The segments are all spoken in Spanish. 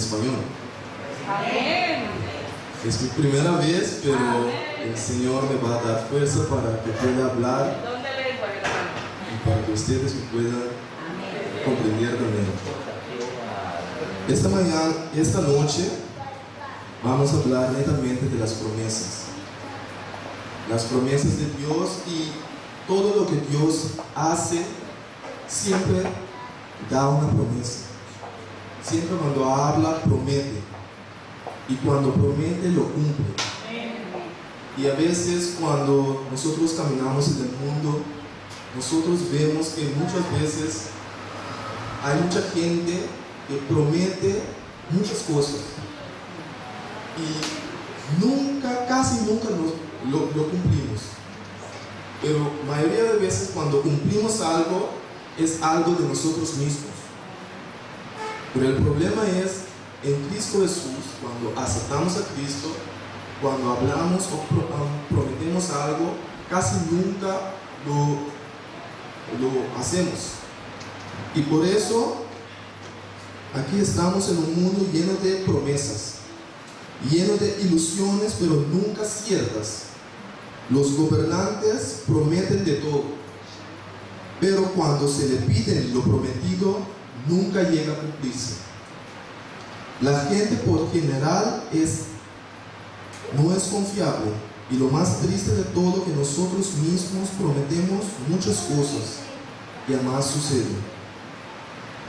español. Amén. Es mi primera vez, pero el Señor me va a dar fuerza para que pueda hablar ¿Dónde le dijo, hermano? y para que ustedes me puedan comprender también. Esta noche, vamos a hablar netamente de las promesas. Las promesas de Dios y todo lo que Dios hace, siempre da una promesa. Siempre cuando habla, promete. Y cuando promete, lo cumple. Y a veces cuando nosotros caminamos en el mundo, nosotros vemos que muchas veces hay mucha gente que promete muchas cosas y casi nunca lo cumplimos. Pero la mayoría de veces cuando cumplimos algo, es algo de nosotros mismos. Pero el problema es, en Cristo Jesús, cuando aceptamos a Cristo, cuando hablamos o prometemos algo, casi nunca lo hacemos. Y por eso, aquí estamos en un mundo lleno de promesas, lleno de ilusiones, pero nunca ciertas. Los gobernantes prometen de todo, pero cuando se le piden lo prometido, nunca llega a cumplirse. La gente por general no es confiable, y lo más triste de todo que nosotros mismos prometemos muchas cosas y jamás suceden.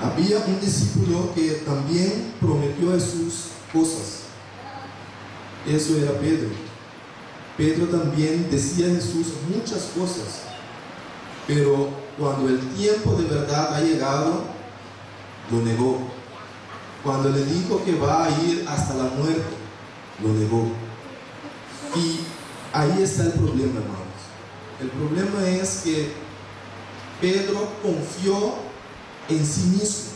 Había un discípulo que también prometió a Jesús cosas. Eso era Pedro. Pedro también decía a Jesús muchas cosas, pero cuando el tiempo de verdad ha llegado, lo negó. Cuando le dijo que va a ir hasta la muerte, lo negó. Y ahí está el problema, hermanos. El problema es que Pedro confió en sí mismo.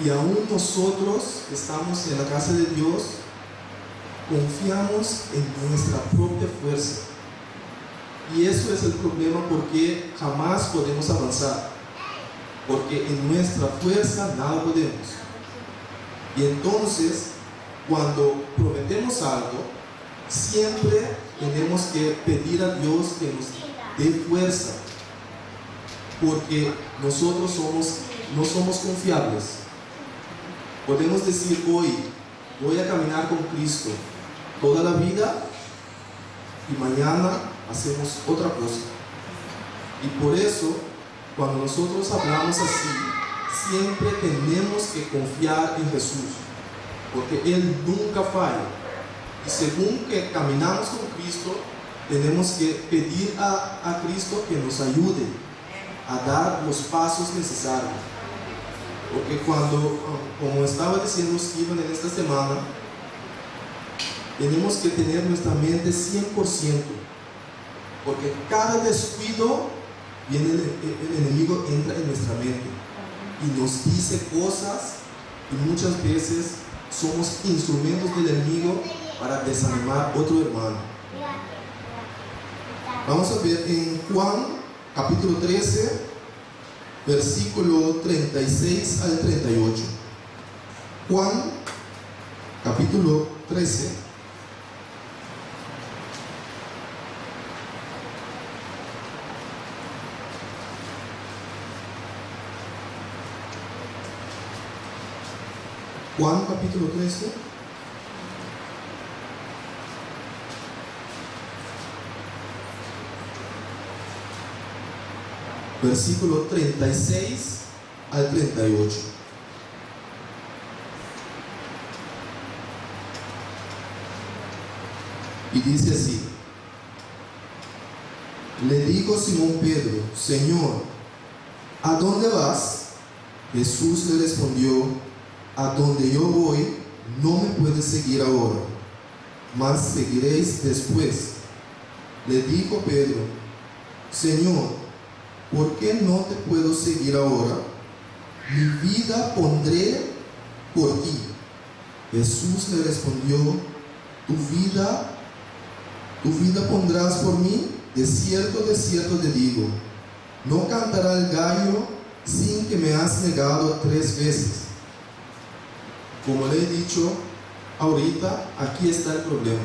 Y aún nosotros que estamos en la casa de Dios, confiamos en nuestra propia fuerza. Y eso es el problema, porque jamás podemos avanzar, porque en nuestra fuerza nada podemos. Y entonces, cuando prometemos algo, siempre tenemos que pedir a Dios que nos dé fuerza, porque nosotros no somos confiables. Podemos decir hoy, voy a caminar con Cristo toda la vida, y mañana hacemos otra cosa. Y por eso, cuando nosotros hablamos así, siempre tenemos que confiar en Jesús, porque Él nunca falla. Y según que caminamos con Cristo, tenemos que pedir a Cristo que nos ayude a dar los pasos necesarios. Porque como estaba diciendo Steven en esta semana, tenemos que tener nuestra mente 100%, porque cada descuido viene el enemigo, entra en nuestra mente y nos dice cosas, y muchas veces somos instrumentos del enemigo para desanimar a otro hermano. Vamos a ver en Juan capítulo 13, versículo 36 al 38. Juan capítulo 13, Juan capítulo 13, versículo 36 al 38. Y dice así: le dijo Simón Pedro, Señor, ¿a dónde vas? Jesús le respondió, a donde yo voy, no me puedes seguir ahora, mas seguiréis después. Le dijo Pedro, Señor, ¿por qué no te puedo seguir ahora? Mi vida pondré por ti. Jesús le respondió, ¿tu vida pondrás por mí? De cierto te digo, no cantará el gallo sin que me has negado 3 veces. como le he dicho ahorita, aquí está el problema.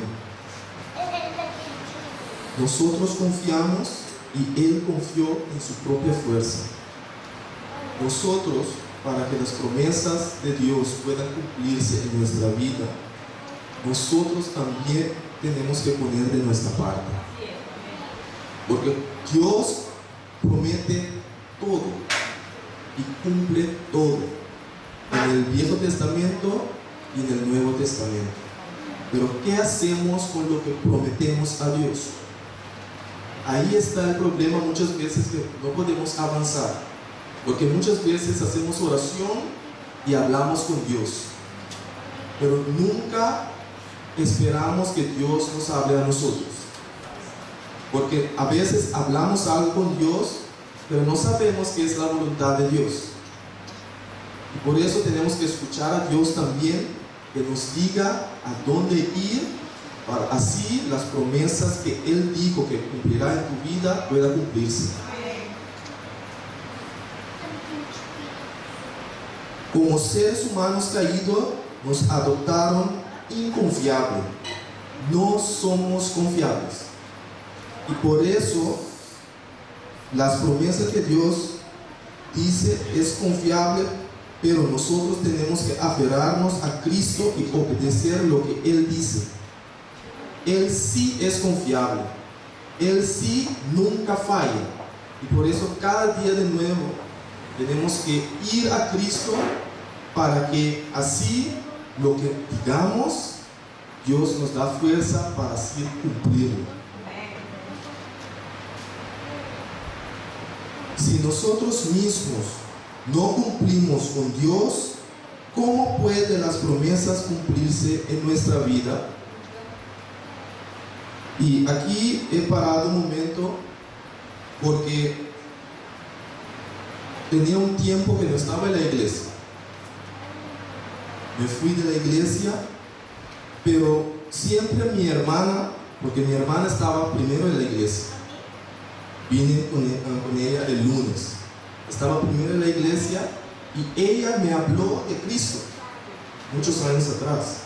Nosotros confiamos y Él confió en su propia fuerza. Nosotros, para que las promesas de Dios puedan cumplirse en nuestra vida, nosotros también tenemos que poner de nuestra parte. Porque Dios promete todo y cumple todo, en el Viejo Testamento y en el Nuevo Testamento. Pero ¿qué hacemos con lo que prometemos a Dios? Ahí está el problema muchas veces, que no podemos avanzar, porque muchas veces hacemos oración y hablamos con Dios, pero nunca esperamos que Dios nos hable a nosotros, porque a veces hablamos algo con Dios, pero no sabemos qué es la voluntad de Dios, y por eso tenemos que escuchar a Dios también, que nos diga a dónde ir, para así las promesas que Él dijo que cumplirá en tu vida puedan cumplirse. Como seres humanos caídos, nos adoptaron inconfiables. No somos confiables. Y por eso, las promesas que Dios dice es confiable, pero nosotros tenemos que aferrarnos a Cristo y obedecer lo que Él dice. Él sí es confiable. Él sí nunca falla. Y por eso cada día de nuevo tenemos que ir a Cristo, para que así lo que digamos, Dios nos da fuerza para así cumplirlo. Si nosotros mismos no cumplimos con Dios, ¿cómo pueden las promesas cumplirse en nuestra vida? Y aquí he parado un momento porque tenía un tiempo que no estaba en la iglesia. Me fui de la iglesia, pero siempre mi hermana, porque mi hermana estaba primero en la iglesia, vine con ella el lunes, estaba primero en la iglesia y ella me habló de Cristo muchos años atrás.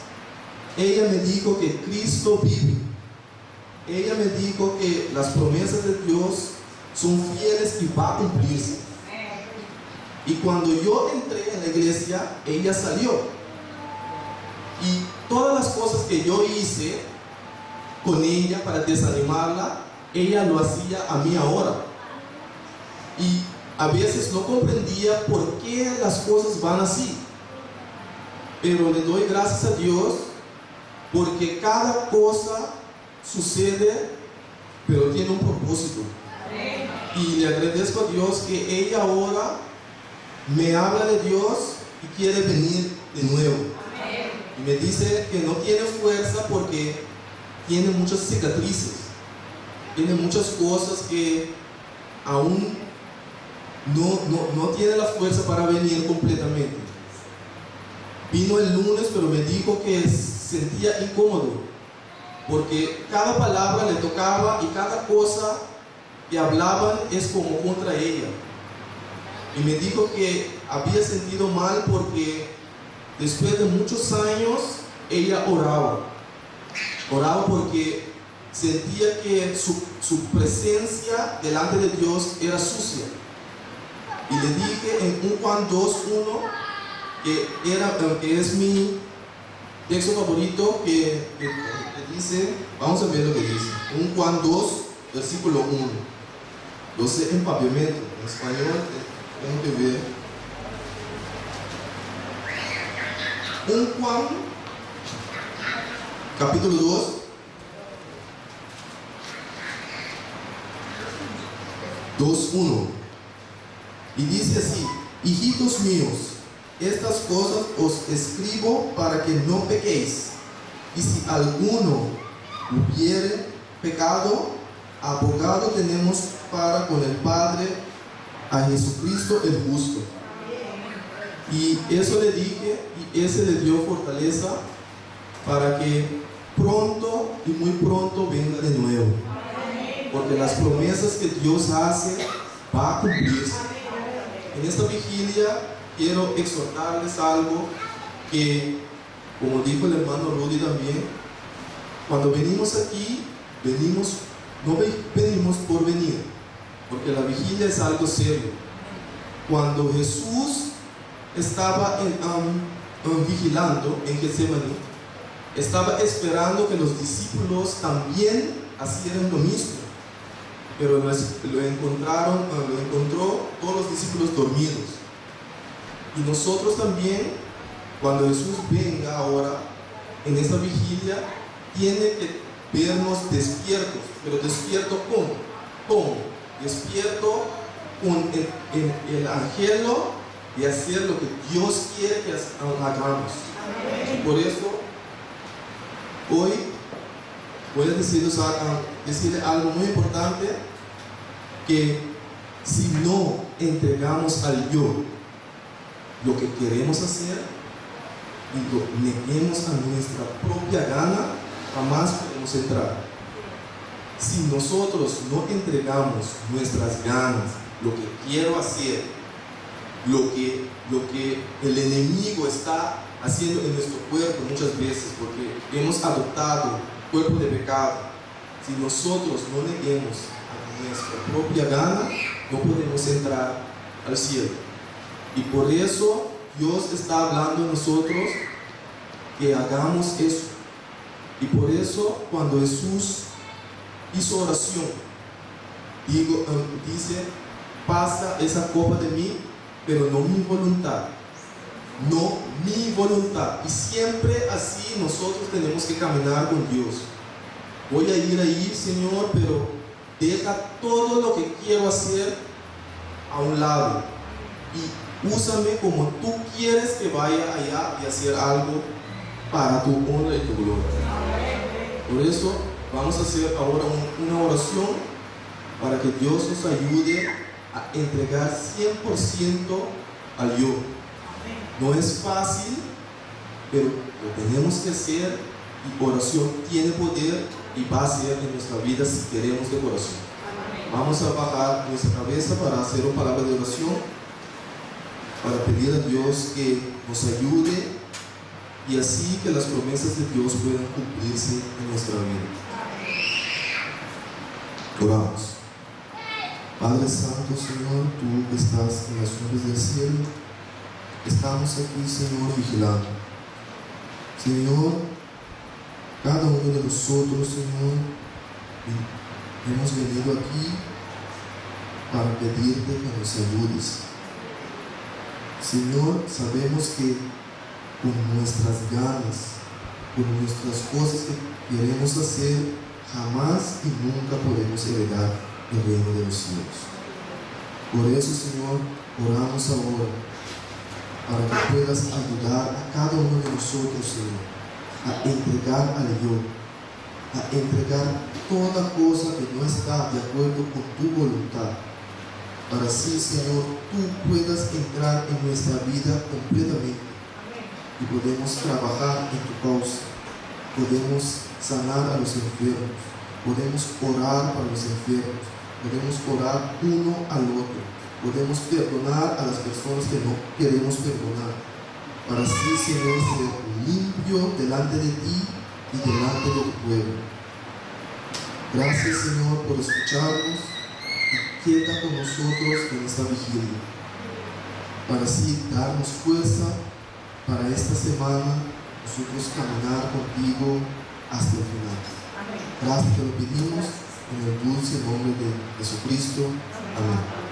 Ella me dijo que Cristo vive. Ella me dijo que las promesas de Dios son fieles y va a cumplirse. Y cuando yo entré en la iglesia, ella salió. Y todas las cosas que yo hice con ella para desanimarla, ella lo hacía a mí ahora. Y a veces no comprendía por qué las cosas van así. Pero le doy gracias a Dios, porque cada cosa sucede, pero tiene un propósito. Y le agradezco a Dios que ella ahora me habla de Dios y quiere venir de nuevo. Y me dice que no tiene fuerza porque tiene muchas cicatrices, tiene muchas cosas que aún no tiene la fuerza para venir completamente. Vino el lunes, pero me dijo que sentía incómodo, porque cada palabra le tocaba y cada cosa que hablaban es como contra ella. Y me dijo que había sentido mal porque después de muchos años ella oraba porque sentía que su presencia delante de Dios era sucia. Y le dije en un Juan 2:1, que es mi texto favorito, que dice, vamos a ver lo que dice, un Juan 2, versículo 1. Lo sé en papiamento, en español tengo que ver. Un Juan, capítulo 2, y dice así: hijitos míos, estas cosas os escribo para que no pequéis. Y si alguno hubiere pecado, abogado tenemos para con el Padre, a Jesucristo el justo. Y eso le dije, y ese le dio fortaleza para que pronto y muy pronto venga de nuevo. Porque las promesas que Dios hace va a cumplirse. En esta vigilia quiero exhortarles algo que, como dijo el hermano Rudy también, cuando venimos aquí, no venimos por venir, porque la vigilia es algo serio. Cuando Jesús estaba vigilando en Getsemaní, estaba esperando que los discípulos también hicieran lo mismo, pero lo encontró todos los discípulos dormidos. Y nosotros también, cuando Jesús venga ahora en esta vigilia, tiene que vernos despiertos, pero despierto ¿cómo? Despierto con el anhelo de hacer lo que Dios quiere que hagamos. Y por eso hoy voy a decirle algo muy importante, que si no entregamos al yo lo que queremos hacer y lo neguemos a nuestra propia gana, jamás podemos entrar. Si nosotros no entregamos nuestras ganas, lo que quiero hacer, lo que el enemigo está haciendo en nuestro cuerpo muchas veces, porque hemos adoptado cuerpo de pecado, si nosotros no neguemos a nuestra propia gana, no podemos entrar al cielo. Y por eso Dios está hablando a nosotros que hagamos eso. Y por eso cuando Jesús hizo oración, dice, pasa esa copa de mí, pero no mi voluntad, no mi voluntad. Y siempre así nosotros tenemos que caminar con Dios. Voy a ir ahí, Señor, pero deja todo lo que quiero hacer a un lado y úsame como tú quieres que vaya allá y hacer algo para tu honra y tu gloria. Por eso vamos a hacer ahora una oración para que Dios nos ayude a entregar 100% al yo. No es fácil, pero lo tenemos que hacer, y oración tiene poder y va a ser en nuestra vida si queremos de corazón. Vamos a bajar nuestra cabeza para hacer una palabra de oración, para pedir a Dios que nos ayude y así que las promesas de Dios puedan cumplirse en nuestra vida. Oramos. Padre Santo, Señor, tú que estás en las nubes del cielo, estamos aquí, Señor, vigilando. Señor, cada uno de nosotros, Señor, hemos venido aquí para pedirte que nos ayudes. Señor, sabemos que con nuestras ganas, con nuestras cosas que queremos hacer, jamás y nunca podemos heredar el reino de los cielos. Por eso, Señor, oramos ahora para que puedas ayudar a cada uno de nosotros, Señor, a entregar al yo, a entregar toda cosa que no está de acuerdo con tu voluntad, para así, Señor, tú puedas entrar en nuestra vida completamente y podemos trabajar en tu causa, podemos sanar a los enfermos, podemos orar para los enfermos, podemos orar uno al otro, podemos perdonar a las personas que no queremos perdonar, para así, Señor, ser limpio delante de ti y delante de tu pueblo. Gracias, Señor, por escucharnos y queda con nosotros en esta vigilia, para así darnos fuerza para esta semana, nosotros caminar contigo hasta el final. Gracias, te lo pedimos en el dulce nombre de Jesucristo. Amén.